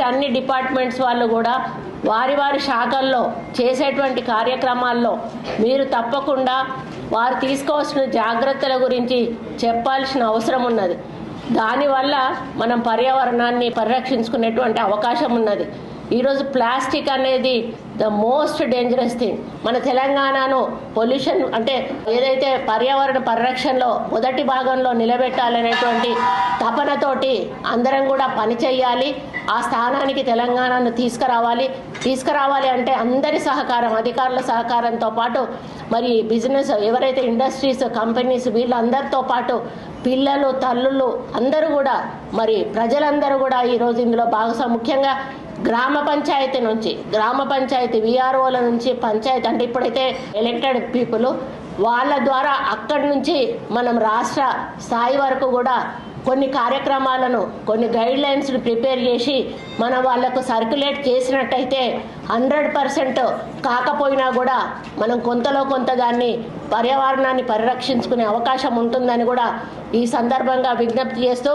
అన్ని డిపార్ట్మెంట్స్ వాళ్ళు కూడా వారి వారి శాఖల్లో చేసేటువంటి కార్యక్రమాల్లో మీరు తప్పకుండా వారు తీసుకోవాల్సిన జాగ్రత్తల గురించి చెప్పాల్సిన అవసరం ఉన్నది. దానివల్ల మనం పర్యావరణాన్ని పరిరక్షించుకునేటువంటి అవకాశం ఉన్నది. ఈరోజు ప్లాస్టిక్ అనేది ద మోస్ట్ డేంజరస్ థింగ్. మన తెలంగాణను పొల్యూషన్ అంటే ఏదైతే పర్యావరణ పరిరక్షణలో మొదటి భాగంలో నిలబెట్టాలనేటువంటి తపనతోటి అందరం కూడా పనిచేయాలి. ఆ స్థానానికి తెలంగాణను తీసుకురావాలి అంటే అందరి సహకారం, అధికారుల సహకారంతో పాటు మరి బిజినెస్ ఎవరైతే ఇండస్ట్రీస్, కంపెనీస్ వీళ్ళందరితో పాటు పిల్లలు, తల్లులు అందరూ కూడా మరి ప్రజలందరూ కూడా ఈరోజు ఇందులో భాగస్వామ్యం. ముఖ్యంగా గ్రామ పంచాయతీ విఆర్ఓల నుంచి పంచాయతీ అంటే ఇప్పుడైతే ఎలక్టెడ్ పీపుల్ వాళ్ళ ద్వారా అక్కడి నుంచి మనం రాష్ట్ర స్థాయి వరకు కూడా కొన్ని కార్యక్రమాలను, కొన్ని గైడ్ లైన్స్ను ప్రిపేర్ చేసి మనం వాళ్లకు సర్క్యులేట్ చేసినట్టయితే 100% కాకపోయినా కూడా మనం కొంతలో కొంత దాన్ని పర్యావరణాన్ని పరిరక్షించుకునే అవకాశం ఉంటుందని కూడా ఈ సందర్భంగా విజ్ఞప్తి చేస్తూ